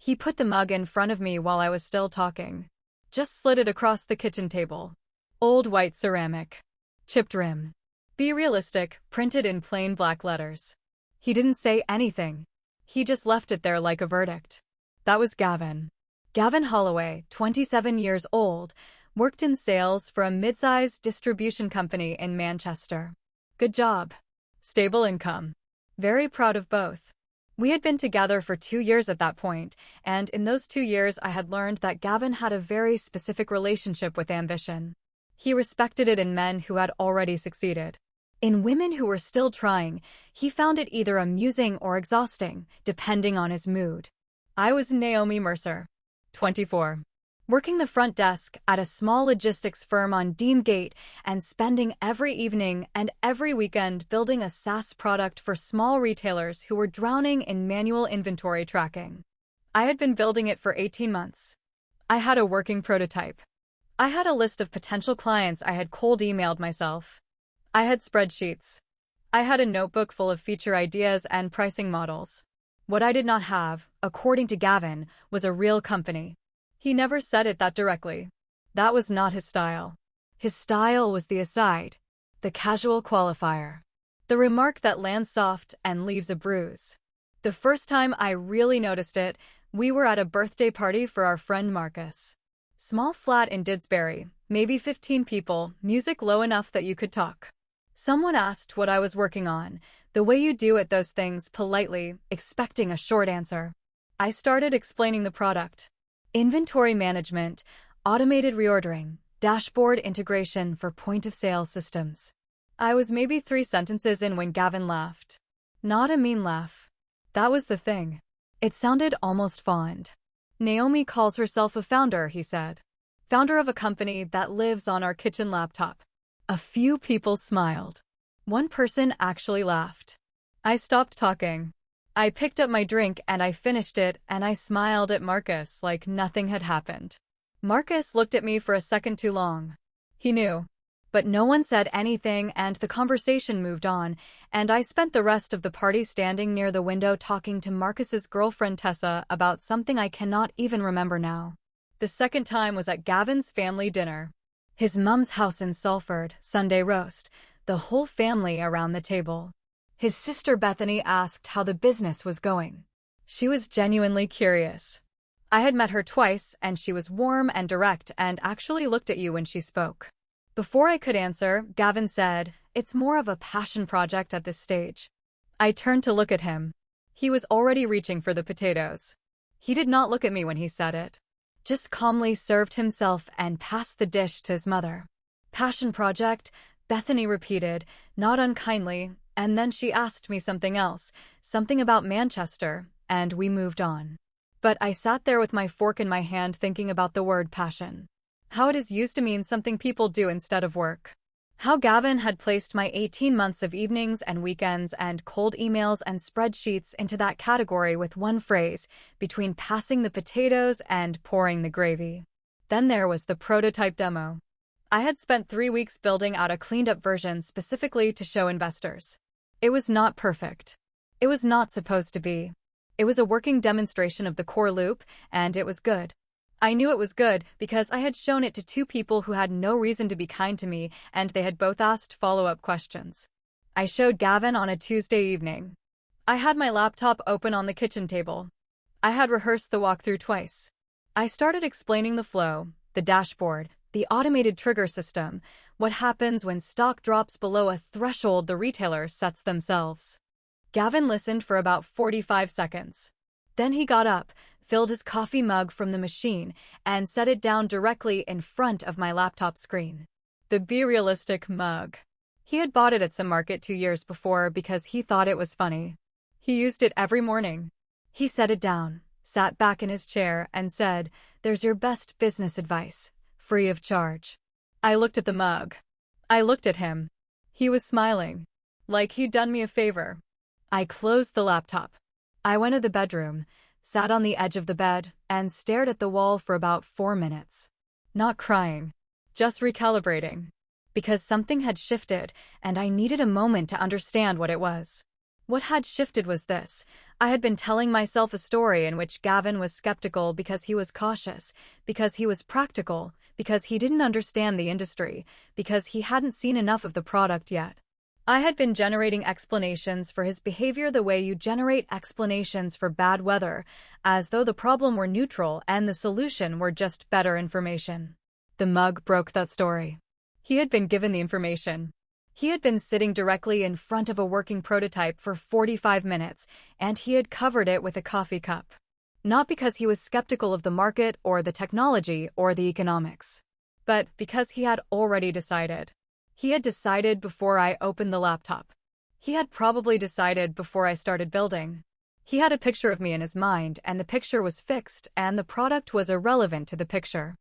He put the mug in front of me while I was still talking. Just slid it across the kitchen table. Old white ceramic. Chipped rim. Be realistic, printed in plain black letters. He didn't say anything. He just left it there like a verdict. That was Gavin. Gavin Holloway, 27 years old, worked in sales for a mid-sized distribution company in Manchester. Good job. Stable income. Very proud of both. We had been together for 2 years at that point, and in those 2 years I had learned that Gavin had a very specific relationship with ambition. He respected it in men who had already succeeded. In women who were still trying, he found it either amusing or exhausting, depending on his mood. I was Naomi Mercer, 24. Working the front desk at a small logistics firm on Deangate and spending every evening and every weekend building a SaaS product for small retailers who were drowning in manual inventory tracking. I had been building it for 18 months. I had a working prototype. I had a list of potential clients I had cold emailed myself. I had spreadsheets. I had a notebook full of feature ideas and pricing models. What I did not have, according to Gavin, was a real company. He never said it that directly. That was not his style. His style was the aside, the casual qualifier, the remark that lands soft and leaves a bruise. The first time I really noticed it, we were at a birthday party for our friend Marcus. Small flat in Didsbury, maybe 15 people, music low enough that you could talk. Someone asked what I was working on, the way you do at those things politely, expecting a short answer. I started explaining the product. Inventory management, automated reordering, dashboard integration for point-of-sale systems. I was maybe 3 sentences in when Gavin laughed. Not a mean laugh. That was the thing. It sounded almost fond. Naomi calls herself a founder, he said. Founder of a company that lives on our kitchen laptop. A few people smiled. One person actually laughed. I stopped talking. I picked up my drink and I finished it, and I smiled at Marcus like nothing had happened. Marcus looked at me for a second too long. He knew. But no one said anything and the conversation moved on, and I spent the rest of the party standing near the window talking to Marcus's girlfriend Tessa about something I cannot even remember now. The second time was at Gavin's family dinner. His mum's house in Salford, Sunday roast, the whole family around the table. His sister Bethany asked how the business was going. She was genuinely curious. I had met her twice, and she was warm and direct and actually looked at you when she spoke. Before I could answer, Gavin said, "It's more of a passion project at this stage." I turned to look at him. He was already reaching for the potatoes. He did not look at me when he said it. Just calmly served himself and passed the dish to his mother. Passion project, Bethany repeated, not unkindly, and then she asked me something else, something about Manchester, and we moved on. But I sat there with my fork in my hand thinking about the word passion. How it is used to mean something people do instead of work. How Gavin had placed my 18 months of evenings and weekends and cold emails and spreadsheets into that category with one phrase, between passing the potatoes and pouring the gravy. Then there was the prototype demo. I had spent 3 weeks building out a cleaned-up version specifically to show investors. It was not perfect. It was not supposed to be. It was a working demonstration of the core loop, and it was good. I knew it was good because I had shown it to 2 people who had no reason to be kind to me, and they had both asked follow-up questions. I showed Gavin on a Tuesday evening. I had my laptop open on the kitchen table. I had rehearsed the walkthrough twice. I started explaining the flow, the dashboard, the automated trigger system, what happens when stock drops below a threshold the retailer sets themselves. Gavin listened for about 45 seconds. Then he got up, filled his coffee mug from the machine, and set it down directly in front of my laptop screen. The Be Realistic mug. He had bought it at some market 2 years before because he thought it was funny. He used it every morning. He set it down, sat back in his chair, and said, "There's your best business advice, free of charge." I looked at the mug. I looked at him. He was smiling, like he'd done me a favor. I closed the laptop. I went to the bedroom, sat on the edge of the bed, and stared at the wall for about 4 minutes. Not crying, just recalibrating. Because something had shifted, and I needed a moment to understand what it was. What had shifted was this. I had been telling myself a story in which Gavin was skeptical because he was cautious, because he was practical, because he didn't understand the industry, because he hadn't seen enough of the product yet. I had been generating explanations for his behavior the way you generate explanations for bad weather, as though the problem were neutral and the solution were just better information. The mug broke that story. He had been given the information. He had been sitting directly in front of a working prototype for 45 minutes, and he had covered it with a coffee cup. Not because he was skeptical of the market or the technology or the economics, but because he had already decided. He had decided before I opened the laptop. He had probably decided before I started building. He had a picture of me in his mind, and the picture was fixed, and the product was irrelevant to the picture.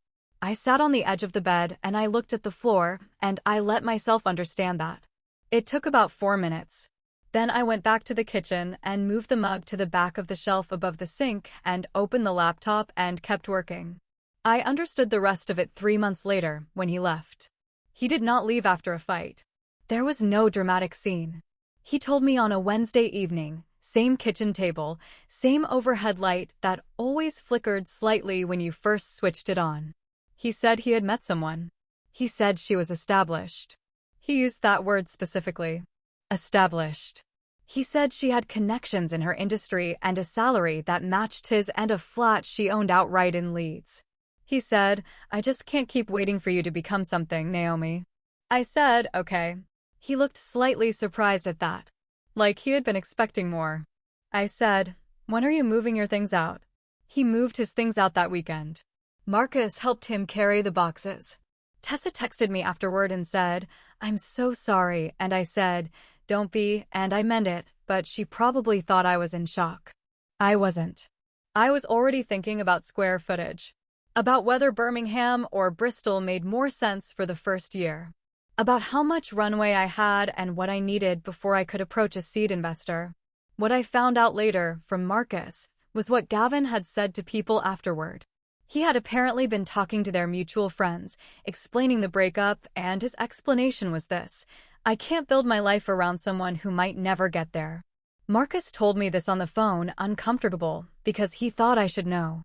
I sat on the edge of the bed, and I looked at the floor, and I let myself understand that. It took about 4 minutes. Then I went back to the kitchen and moved the mug to the back of the shelf above the sink and opened the laptop and kept working. I understood the rest of it 3 months later, when he left. He did not leave after a fight. There was no dramatic scene. He told me on a Wednesday evening, same kitchen table, same overhead light that always flickered slightly when you first switched it on. He said he had met someone. He said she was established. He used that word specifically. Established. He said she had connections in her industry and a salary that matched his and a flat she owned outright in Leeds. He said, "I just can't keep waiting for you to become something, Naomi." I said, "Okay." He looked slightly surprised at that, like he had been expecting more. I said, "When are you moving your things out?" He moved his things out that weekend. Marcus helped him carry the boxes. Tessa texted me afterward and said, "I'm so sorry," and I said, "Don't be," and I meant it, but she probably thought I was in shock. I wasn't. I was already thinking about square footage. About whether Birmingham or Bristol made more sense for the first year. About how much runway I had and what I needed before I could approach a seed investor. What I found out later, from Marcus, was what Gavin had said to people afterward. He had apparently been talking to their mutual friends, explaining the breakup, and his explanation was this: "I can't build my life around someone who might never get there." Marcus told me this on the phone, uncomfortable, because he thought I should know.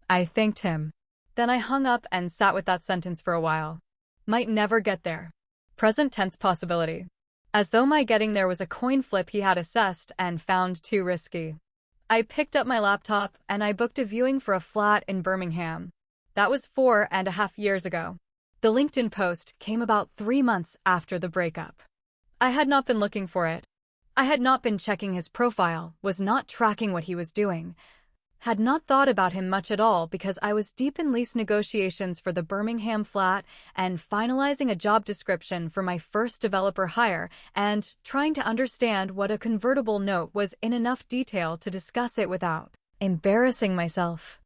I thanked him. Then I hung up and sat with that sentence for a while. Might never get there. Present tense possibility. As though my getting there was a coin flip he had assessed and found too risky. I picked up my laptop and I booked a viewing for a flat in Birmingham. That was 4.5 years ago. The LinkedIn post came about 3 months after the breakup. I had not been looking for it. I had not been checking his profile, was not tracking what he was doing. Had not thought about him much at all because I was deep in lease negotiations for the Birmingham flat and finalizing a job description for my first developer hire and trying to understand what a convertible note was in enough detail to discuss it without embarrassing myself.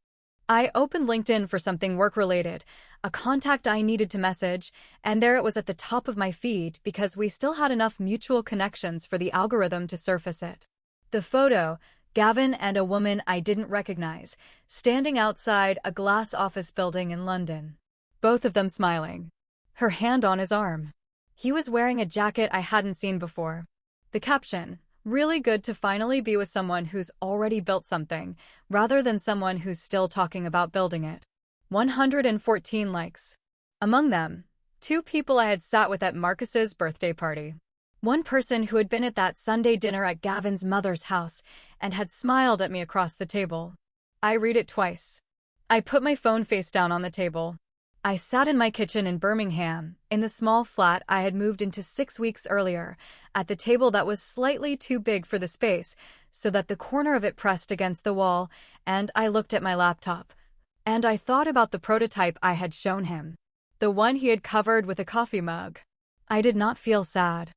I opened LinkedIn for something work-related, a contact I needed to message, and there it was at the top of my feed because we still had enough mutual connections for the algorithm to surface it. The photo, Gavin and a woman I didn't recognize, standing outside a glass office building in London. Both of them smiling. Her hand on his arm. He was wearing a jacket I hadn't seen before. The caption, "Really good to finally be with someone who's already built something, rather than someone who's still talking about building it." 114 likes. Among them, 2 people I had sat with at Marcus's birthday party. One person who had been at that Sunday dinner at Gavin's mother's house and had smiled at me across the table. I read it twice. I put my phone face down on the table. I sat in my kitchen in Birmingham, in the small flat I had moved into 6 weeks earlier, at the table that was slightly too big for the space, so that the corner of it pressed against the wall, and I looked at my laptop. And I thought about the prototype I had shown him. The one he had covered with a coffee mug. I did not feel sad.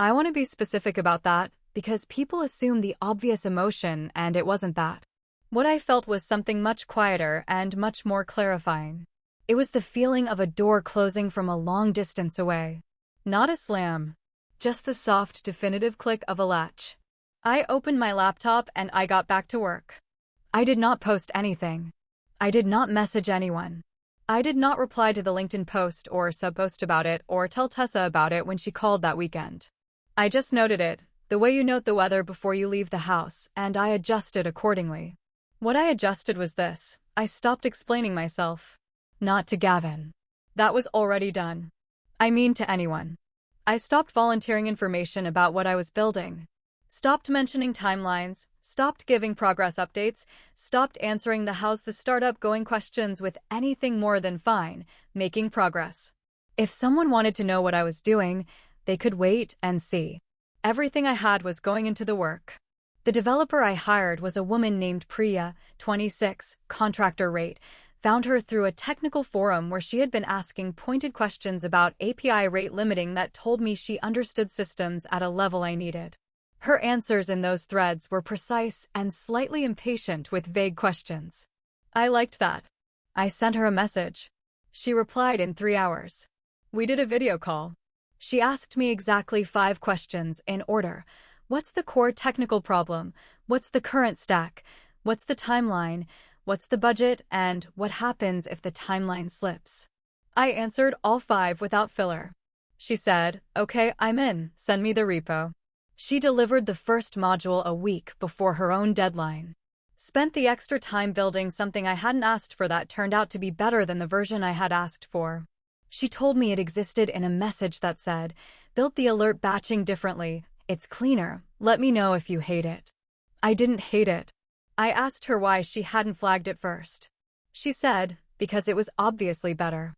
I want to be specific about that, because people assume the obvious emotion, and it wasn't that. What I felt was something much quieter and much more clarifying. It was the feeling of a door closing from a long distance away. Not a slam. Just the soft, definitive click of a latch. I opened my laptop and I got back to work. I did not post anything. I did not message anyone. I did not reply to the LinkedIn post or sub-post about it or tell Tessa about it when she called that weekend. I just noted it, The way you note the weather before you leave the house, and I adjusted accordingly. What I adjusted was this: I stopped explaining myself. Not to Gavin. That was already done. I mean to anyone. I stopped volunteering information about what I was building. Stopped mentioning timelines, stopped giving progress updates, stopped answering the how's the startup going questions with anything more than fine, making progress. If someone wanted to know what I was doing, they could wait and see. Everything I had was going into the work. The developer I hired was a woman named Priya, 26, contractor rate. Found her through a technical forum where she had been asking pointed questions about API rate limiting that told me she understood systems at a level I needed. Her answers in those threads were precise and slightly impatient with vague questions. I liked that. I sent her a message. She replied in 3 hours. We did a video call. She asked me exactly 5 questions in order. What's the core technical problem? What's the current stack? What's the timeline? What's the budget? And what happens if the timeline slips? I answered all 5 without filler. She said, "Okay, I'm in. Send me the repo." She delivered the first module a week before her own deadline. Spent the extra time building something I hadn't asked for that turned out to be better than the version I had asked for. She told me it existed in a message that said, "Built the alert batching differently. It's cleaner. Let me know if you hate it." I didn't hate it. I asked her why she hadn't flagged it first. She said, because it was obviously better.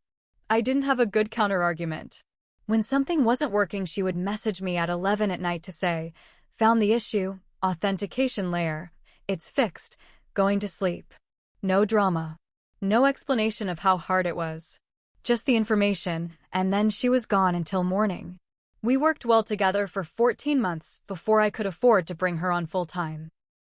I didn't have a good counterargument. When something wasn't working, she would message me at 11 at night to say, "Found the issue, authentication layer. It's fixed, going to sleep." No drama. No explanation of how hard it was. Just the information, and then she was gone until morning. We worked well together for 14 months before I could afford to bring her on full-time.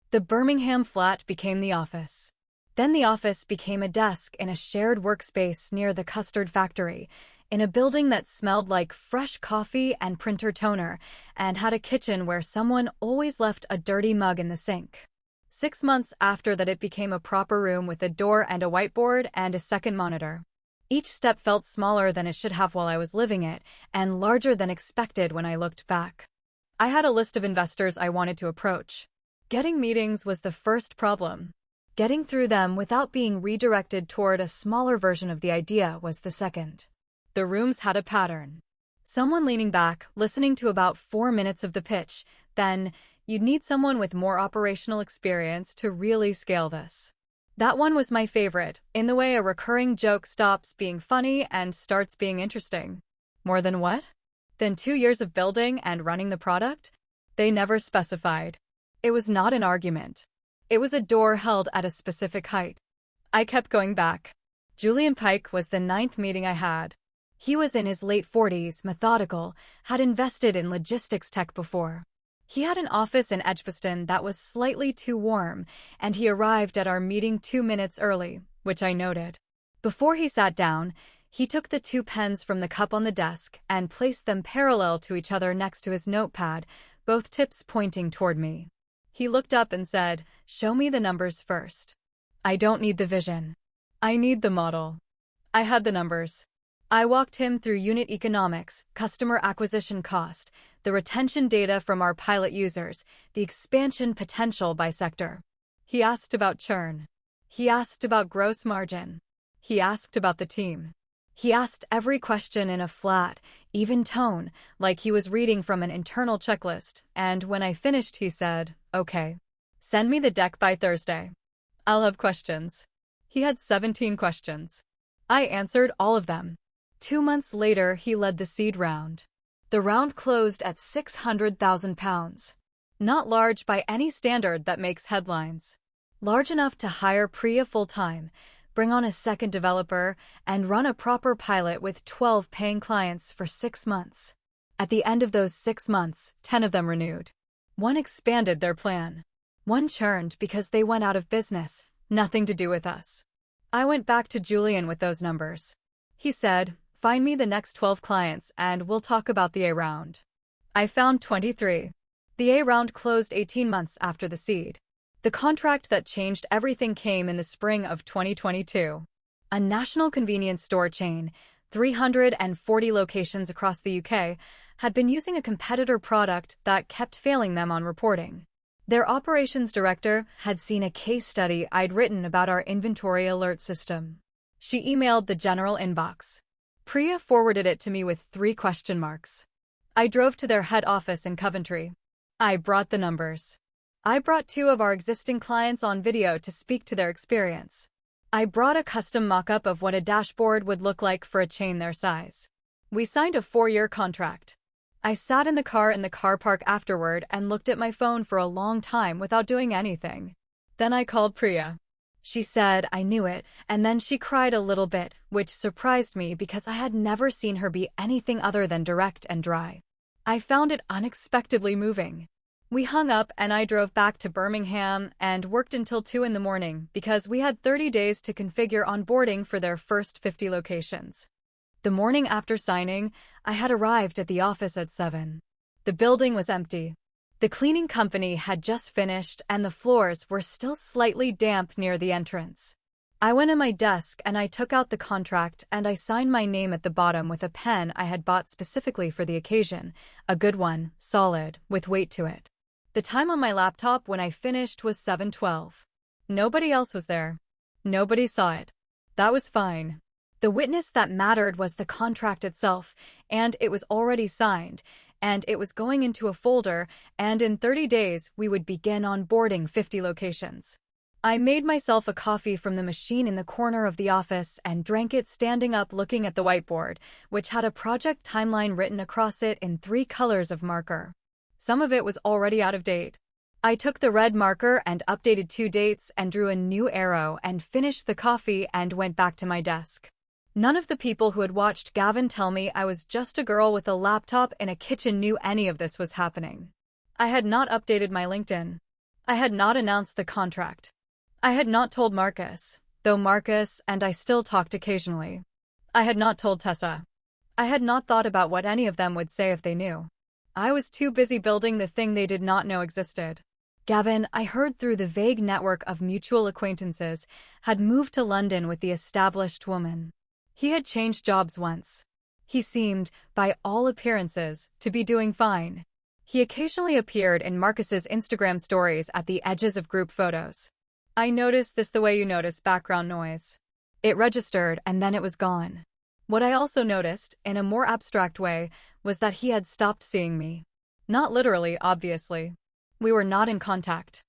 The Birmingham flat became the office. Then the office became a desk in a shared workspace near the custard factory, in a building that smelled like fresh coffee and printer toner, and had a kitchen where someone always left a dirty mug in the sink. 6 months after that, it became a proper room with a door and a whiteboard and a second monitor. Each step felt smaller than it should have while I was living it, and larger than expected when I looked back. I had a list of investors I wanted to approach. Getting meetings was the first problem. Getting through them without being redirected toward a smaller version of the idea was the second. The rooms had a pattern. Someone leaning back, listening to about 4 minutes of the pitch, then you'd need someone with more operational experience to really scale this. That one was my favorite, in the way a recurring joke stops being funny and starts being interesting. More than what? Than 2 years of building and running the product? They never specified. It was not an argument. It was a door held at a specific height. I kept going back. Julian Pike was the 9th meeting I had. He was in his late 40s, methodical, had invested in logistics tech before. He had an office in Edgbaston that was slightly too warm, and he arrived at our meeting 2 minutes early, which I noted. Before he sat down, he took the 2 pens from the cup on the desk and placed them parallel to each other next to his notepad, both tips pointing toward me. He looked up and said, "Show me the numbers first. I don't need the vision. I need the model." I had the numbers. I walked him through unit economics, customer acquisition cost, the retention data from our pilot users, the expansion potential by sector. He asked about churn. He asked about gross margin. He asked about the team. He asked every question in a flat, even tone, like he was reading from an internal checklist, and when I finished he said, "Okay. Send me the deck by Thursday. I'll have questions." He had 17 questions. I answered all of them. 2 months later, he led the seed round. The round closed at £600,000. Not large by any standard that makes headlines. Large enough to hire Priya full-time, bring on a second developer, and run a proper pilot with 12 paying clients for 6 months. At the end of those 6 months, 10 of them renewed. 1 expanded their plan. 1 churned because they went out of business, nothing to do with us. I went back to Julian with those numbers. He said, "Find me the next 12 clients and we'll talk about the A round." I found 23. The A round closed 18 months after the seed. The contract that changed everything came in the spring of 2022. A national convenience store chain, 340 locations across the UK, had been using a competitor product that kept failing them on reporting. Their operations director had seen a case study I'd written about our inventory alert system. She emailed the general inbox. Priya forwarded it to me with 3 question marks. I drove to their head office in Coventry. I brought the numbers. I brought 2 of our existing clients on video to speak to their experience. I brought a custom mock-up of what a dashboard would look like for a chain their size. We signed a 4-year contract. I sat in the car park afterward and looked at my phone for a long time without doing anything. Then I called Priya. She said I knew it, and then she cried a little bit, which surprised me because I had never seen her be anything other than direct and dry. I found it unexpectedly moving. We hung up and I drove back to Birmingham and worked until 2 in the morning because we had 30 days to configure onboarding for their first 50 locations. The morning after signing, I had arrived at the office at 7. The building was empty. The cleaning company had just finished and the floors were still slightly damp near the entrance. I went to my desk and I took out the contract and I signed my name at the bottom with a pen I had bought specifically for the occasion, a good one, solid, with weight to it. The time on my laptop when I finished was 7:12. Nobody else was there. Nobody saw it. That was fine. The witness that mattered was the contract itself, and it was already signed, and it was going into a folder, and in 30 days we would begin onboarding 50 locations. I made myself a coffee from the machine in the corner of the office and drank it standing up looking at the whiteboard, which had a project timeline written across it in 3 colors of marker. Some of it was already out of date. I took the red marker and updated 2 dates and drew a new arrow and finished the coffee and went back to my desk. None of the people who had watched Gavin tell me I was just a girl with a laptop in a kitchen knew any of this was happening. I had not updated my LinkedIn. I had not announced the contract. I had not told Marcus, though Marcus and I still talked occasionally. I had not told Tessa. I had not thought about what any of them would say if they knew. I was too busy building the thing they did not know existed. Gavin, I heard through the vague network of mutual acquaintances, had moved to London with the established woman. He had changed jobs once. He seemed, by all appearances, to be doing fine. He occasionally appeared in Marcus's Instagram stories at the edges of group photos. I noticed this the way you notice background noise. It registered and then it was gone. What I also noticed, in a more abstract way, was that he had stopped seeing me. Not literally, obviously. We were not in contact.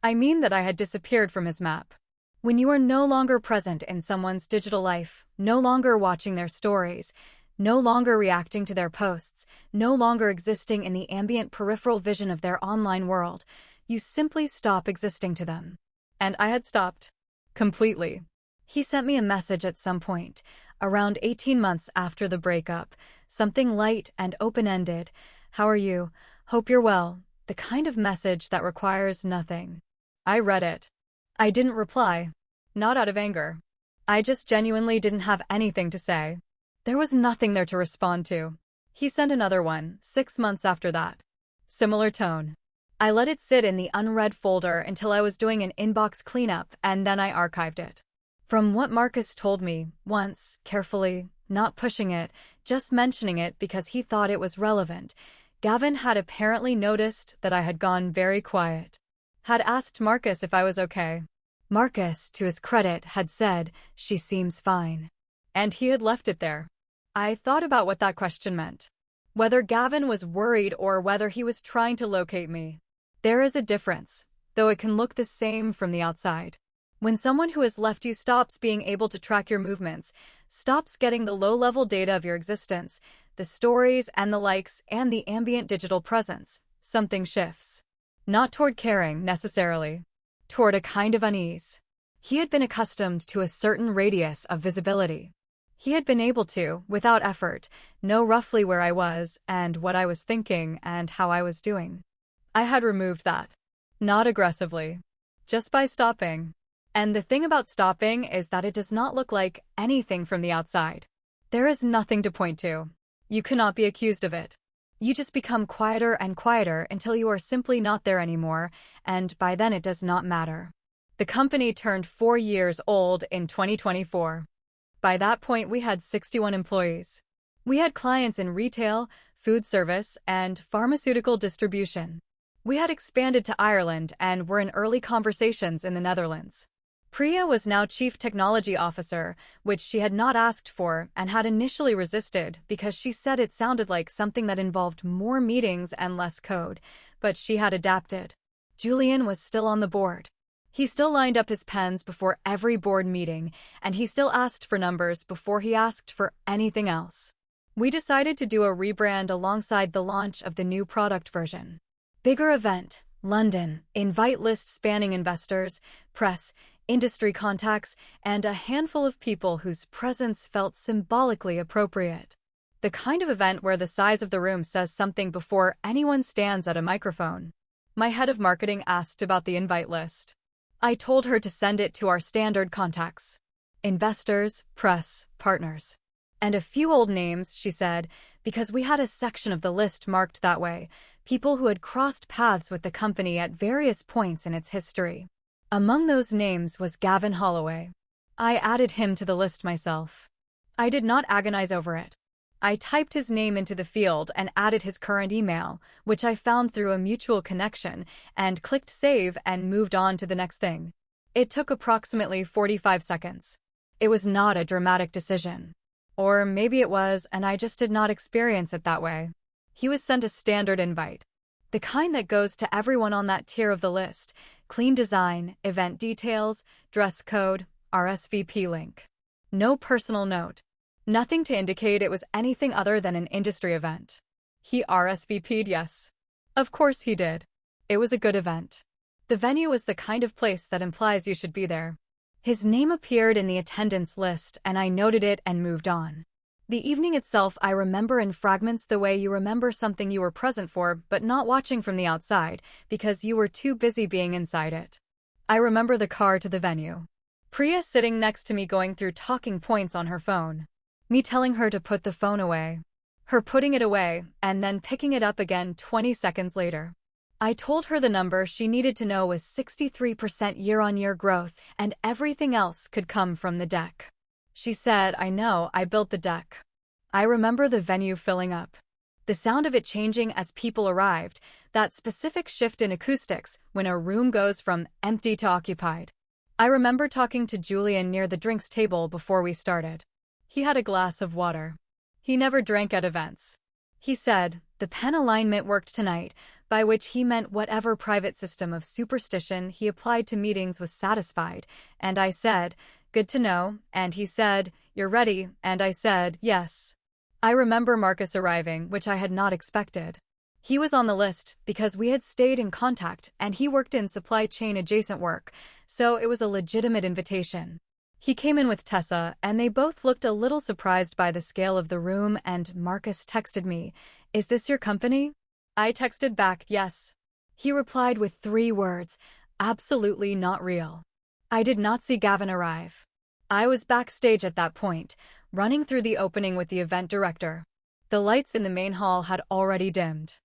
I mean that I had disappeared from his map. When you are no longer present in someone's digital life, no longer watching their stories, no longer reacting to their posts, no longer existing in the ambient peripheral vision of their online world, you simply stop existing to them. And I had stopped. Completely. He sent me a message at some point, around 18 months after the breakup, something light and open-ended. How are you? Hope you're well. The kind of message that requires nothing. I read it. I didn't reply. Not out of anger. I just genuinely didn't have anything to say. There was nothing there to respond to. He sent another one, 6 months after that. Similar tone. I let it sit in the unread folder until I was doing an inbox cleanup and then I archived it. From what Marcus told me, once, carefully, not pushing it, just mentioning it because he thought it was relevant, Gavin had apparently noticed that I had gone very quiet. Had asked Marcus if I was okay. Marcus, to his credit, had said, "She seems fine." And he had left it there. I thought about what that question meant. Whether Gavin was worried or whether he was trying to locate me. There is a difference, though it can look the same from the outside. When someone who has left you stops being able to track your movements, stops getting the low-level data of your existence, the stories and the likes and the ambient digital presence, something shifts. Not toward caring, necessarily. Toward a kind of unease. He had been accustomed to a certain radius of visibility. He had been able to, without effort, know roughly where I was and what I was thinking and how I was doing. I had removed that. Not aggressively. Just by stopping. And the thing about stopping is that it does not look like anything from the outside. There is nothing to point to. You cannot be accused of it. You just become quieter and quieter until you are simply not there anymore, and by then it does not matter. The company turned 4 years old in 2024. By that point we had 61 employees. We had clients in retail, food service, and pharmaceutical distribution. We had expanded to Ireland and were in early conversations in the Netherlands. Priya was now Chief Technology Officer, which she had not asked for and had initially resisted because she said it sounded like something that involved more meetings and less code, but she had adapted. Julian was still on the board. He still lined up his pens before every board meeting, and he still asked for numbers before he asked for anything else. We decided to do a rebrand alongside the launch of the new product version. Bigger event, London, invite list spanning investors, press, industry contacts, and a handful of people whose presence felt symbolically appropriate. The kind of event where the size of the room says something before anyone stands at a microphone. My head of marketing asked about the invite list. I told her to send it to our standard contacts. Investors, press, partners. And a few old names, she said, because we had a section of the list marked that way, people who had crossed paths with the company at various points in its history. Among those names was Gavin Holloway. I added him to the list myself. I did not agonize over it. I typed his name into the field and added his current email, which I found through a mutual connection, and clicked save and moved on to the next thing. It took approximately 45 seconds. It was not a dramatic decision. Or maybe it was, and I just did not experience it that way. He was sent a standard invite. The kind that goes to everyone on that tier of the list: clean design, event details, dress code, RSVP link. No personal note. Nothing to indicate it was anything other than an industry event. He RSVP'd yes. Of course he did. It was a good event. The venue was the kind of place that implies you should be there. His name appeared in the attendance list, and I noted it and moved on. The evening itself I remember in fragments, the way you remember something you were present for but not watching from the outside because you were too busy being inside it. I remember the car to the venue. Priya sitting next to me going through talking points on her phone. Me telling her to put the phone away. Her putting it away and then picking it up again 20 seconds later. I told her the number she needed to know was 63% year-on-year growth and everything else could come from the deck. She said, I know, I built the deck. I remember the venue filling up. The sound of it changing as people arrived, that specific shift in acoustics when a room goes from empty to occupied. I remember talking to Julian near the drinks table before we started. He had a glass of water. He never drank at events. He said, the pen alignment worked tonight, by which he meant whatever private system of superstition he applied to meetings was satisfied, and I said, good to know, and he said, you're ready, and I said, yes. I remember Marcus arriving, which I had not expected. He was on the list because we had stayed in contact and he worked in supply chain adjacent work, so it was a legitimate invitation. He came in with Tessa, and they both looked a little surprised by the scale of the room, and Marcus texted me, is this your company? I texted back, yes. He replied with 3 words, absolutely not real. I did not see Gavin arrive. I was backstage at that point, running through the opening with the event director. The lights in the main hall had already dimmed.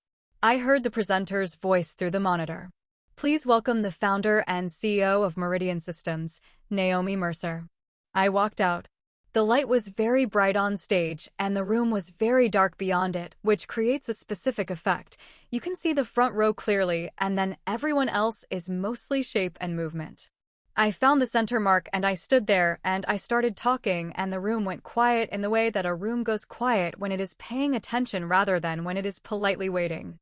I heard the presenter's voice through the monitor. Please welcome the founder and CEO of Meridian Systems, Naomi Mercer. I walked out. The light was very bright on stage, and the room was very dark beyond it, which creates a specific effect. You can see the front row clearly, and then everyone else is mostly shape and movement. I found the center mark, and I stood there, and I started talking, and the room went quiet in the way that a room goes quiet when it is paying attention rather than when it is politely waiting.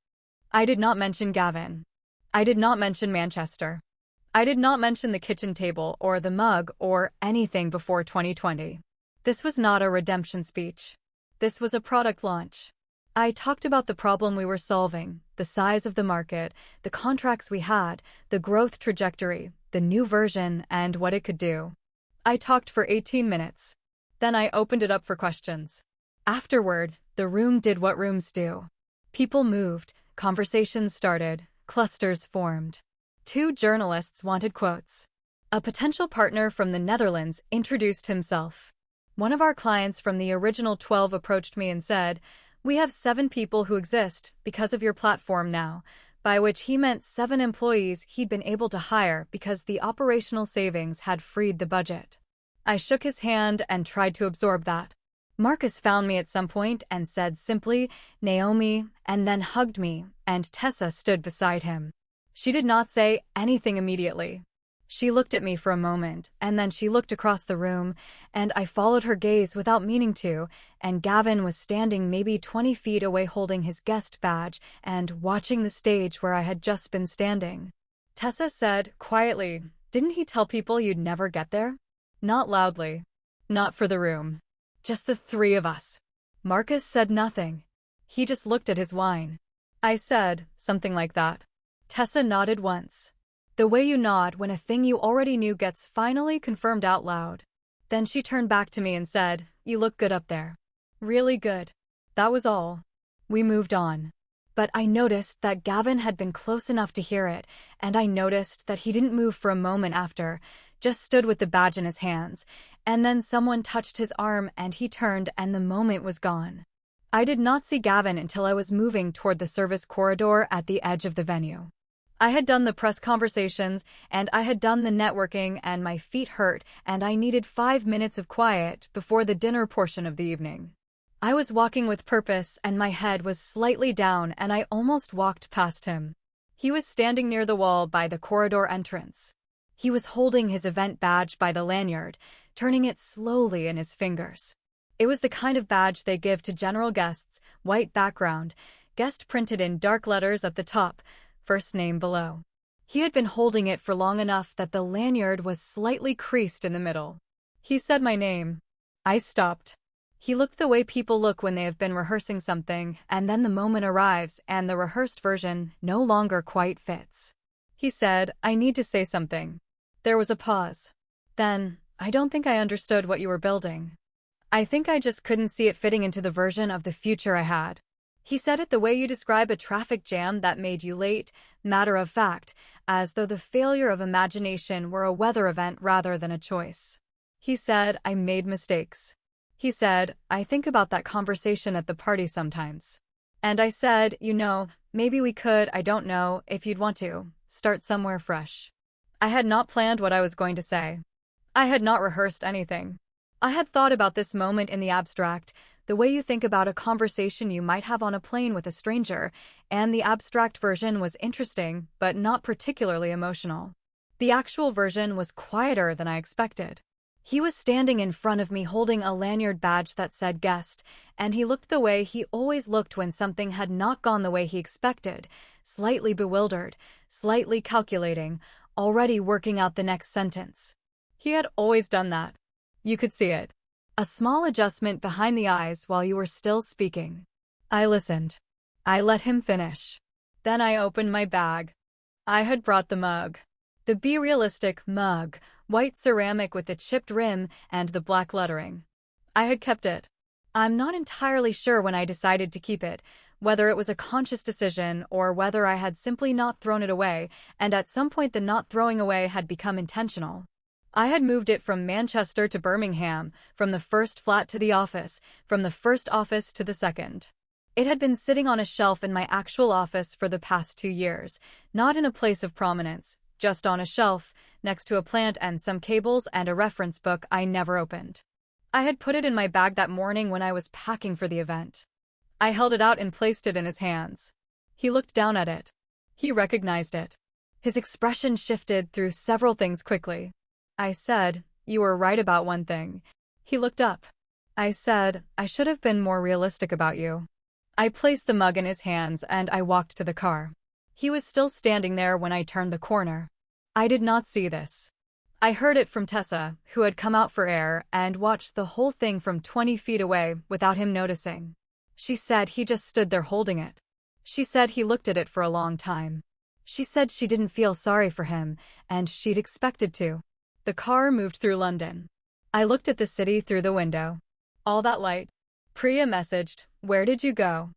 I did not mention Gavin. I did not mention Manchester. I did not mention the kitchen table or the mug or anything before 2020. This was not a redemption speech. This was a product launch. I talked about the problem we were solving, the size of the market, the contracts we had, the growth trajectory, the new version, and what it could do. I talked for 18 minutes. Then I opened it up for questions. Afterward, the room did what rooms do. People moved, conversations started, clusters formed. 2 journalists wanted quotes. A potential partner from the Netherlands introduced himself. One of our clients from the original 12 approached me and said, we have 7 people who exist because of your platform now, by which he meant 7 employees he'd been able to hire because the operational savings had freed the budget. I shook his hand and tried to absorb that. Marcus found me at some point and said simply, "Naomi," and then hugged me, and Tessa stood beside him. She did not say anything immediately. She looked at me for a moment, and then she looked across the room, and I followed her gaze without meaning to, and Gavin was standing maybe 20 feet away holding his guest badge and watching the stage where I had just been standing. Tessa said, quietly, "Didn't he tell people you'd never get there?" Not loudly. Not for the room. Just the three of us. Marcus said nothing. He just looked at his wine. I said, something like that. Tessa nodded once. The way you nod when a thing you already knew gets finally confirmed out loud. Then she turned back to me and said, "You look good up there." Really good. That was all. We moved on. But I noticed that Gavin had been close enough to hear it, and I noticed that he didn't move for a moment after, just stood with the badge in his hands, and then someone touched his arm and he turned and the moment was gone. I did not see Gavin until I was moving toward the service corridor at the edge of the venue. I had done the press conversations, and I had done the networking, and my feet hurt, and I needed 5 minutes of quiet before the dinner portion of the evening. I was walking with purpose, and my head was slightly down, and I almost walked past him. He was standing near the wall by the corridor entrance. He was holding his event badge by the lanyard, turning it slowly in his fingers. It was the kind of badge they give to general guests, white background, guest printed in dark letters at the top, first name below. He had been holding it for long enough that the lanyard was slightly creased in the middle. He said my name. I stopped. He looked the way people look when they have been rehearsing something, and then the moment arrives and the rehearsed version no longer quite fits. He said, "I need to say something." There was a pause. Then, "I don't think I understood what you were building. I think I just couldn't see it fitting into the version of the future I had." He said it the way you describe a traffic jam that made you late, matter of fact, as though the failure of imagination were a weather event rather than a choice. He said, "I made mistakes." He said, "I think about that conversation at the party sometimes." And I said, "Maybe we could, I don't know, if you'd want to, start somewhere fresh." I had not planned what I was going to say. I had not rehearsed anything. I had thought about this moment in the abstract, the way you think about a conversation you might have on a plane with a stranger, and the abstract version was interesting, but not particularly emotional. The actual version was quieter than I expected. He was standing in front of me holding a lanyard badge that said guest, and he looked the way he always looked when something had not gone the way he expected, slightly bewildered, slightly calculating, already working out the next sentence. He had always done that. You could see it. A small adjustment behind the eyes while you were still speaking. I listened. I let him finish. Then I opened my bag. I had brought the mug. The Be Realistic mug, white ceramic with the chipped rim and the black lettering. I had kept it. I'm not entirely sure when I decided to keep it, whether it was a conscious decision or whether I had simply not thrown it away, and at some point the not throwing away had become intentional. I had moved it from Manchester to Birmingham, from the first flat to the office, from the first office to the second. It had been sitting on a shelf in my actual office for the past 2 years, not in a place of prominence, just on a shelf, next to a plant and some cables and a reference book I never opened. I had put it in my bag that morning when I was packing for the event. I held it out and placed it in his hands. He looked down at it. He recognized it. His expression shifted through several things quickly. I said, "You were right about one thing." He looked up. I said, "I should have been more realistic about you." I placed the mug in his hands and I walked to the car. He was still standing there when I turned the corner. I did not see this. I heard it from Tessa, who had come out for air and watched the whole thing from 20 feet away without him noticing. She said he just stood there holding it. She said he looked at it for a long time. She said she didn't feel sorry for him, and she'd expected to. The car moved through London. I looked at the city through the window. All that light. Priya messaged, "Where did you go?"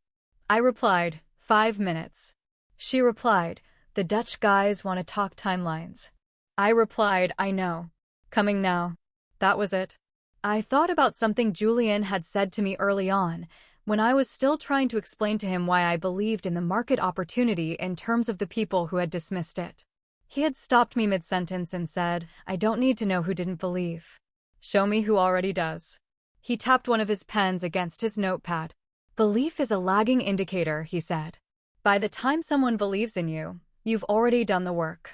I replied, 5 minutes. She replied, "The Dutch guys want to talk timelines." I replied, "I know. Coming now." That was it. I thought about something Julian had said to me early on, when I was still trying to explain to him why I believed in the market opportunity in terms of the people who had dismissed it. He had stopped me mid-sentence and said, "I don't need to know who didn't believe. Show me who already does." He tapped one of his pens against his notepad. Belief is a lagging indicator, he said. By the time someone believes in you, you've already done the work.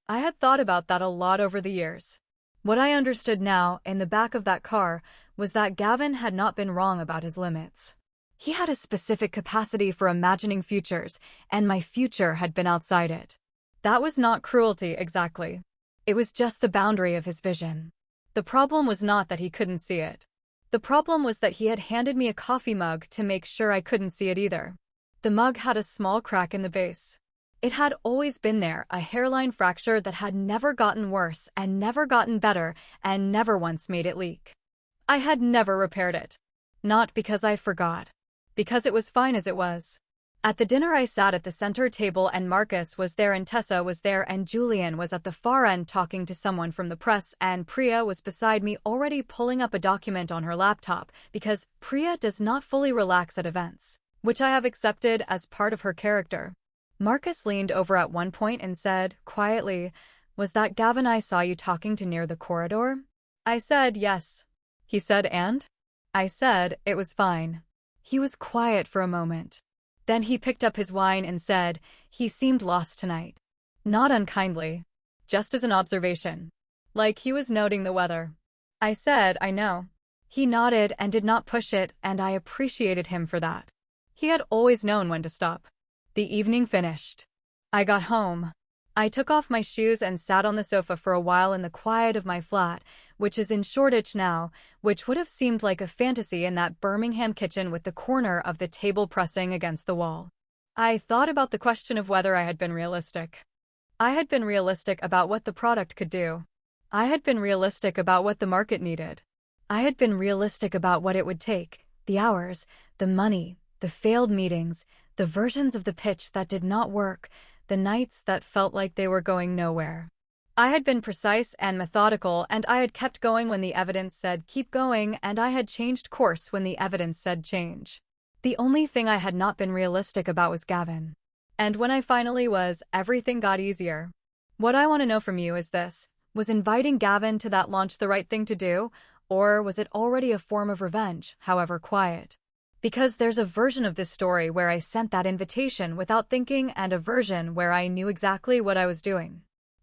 I had thought about that a lot over the years. What I understood now, in the back of that car, was that Gavin had not been wrong about his limits. He had a specific capacity for imagining futures, and my future had been outside it. That was not cruelty, exactly. It was just the boundary of his vision. The problem was not that he couldn't see it. The problem was that he had handed me a coffee mug to make sure I couldn't see it either. The mug had a small crack in the base. It had always been there, a hairline fracture that had never gotten worse and never gotten better and never once made it leak. I had never repaired it. Not because I forgot. Because it was fine as it was. At the dinner I sat at the center table and Marcus was there and Tessa was there and Julian was at the far end talking to someone from the press and Priya was beside me already pulling up a document on her laptop because Priya does not fully relax at events, which I have accepted as part of her character. Marcus leaned over at one point and said, quietly, "Was that Gavin I saw you talking to near the corridor?" I said, "Yes." He said, "And?" I said, "It was fine." He was quiet for a moment. Then he picked up his wine and said, "He seemed lost tonight." Not unkindly. Just as an observation. Like he was noting the weather. I said, "I know." He nodded and did not push it, and I appreciated him for that. He had always known when to stop. The evening finished. I got home. I took off my shoes and sat on the sofa for a while in the quiet of my flat, which is in Shoreditch now, which would have seemed like a fantasy in that Birmingham kitchen with the corner of the table pressing against the wall. I thought about the question of whether I had been realistic. I had been realistic about what the product could do. I had been realistic about what the market needed. I had been realistic about what it would take, the hours, the money, the failed meetings, the versions of the pitch that did not work, the nights that felt like they were going nowhere. I had been precise and methodical, and I had kept going when the evidence said keep going, and I had changed course when the evidence said change. The only thing I had not been realistic about was Gavin. And when I finally was, everything got easier. What I want to know from you is this: was inviting Gavin to that launch the right thing to do, or was it already a form of revenge, however quiet? Because there's a version of this story where I sent that invitation without thinking and a version where I knew exactly what I was doing.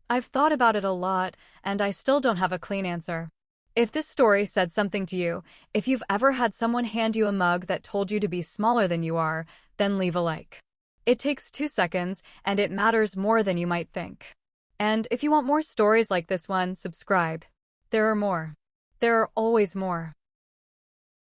I've thought about it a lot, and I still don't have a clean answer. If this story said something to you, if you've ever had someone hand you a mug that told you to be smaller than you are, then leave a like. It takes 2 seconds, and it matters more than you might think. And if you want more stories like this one, subscribe. There are more. There are always more.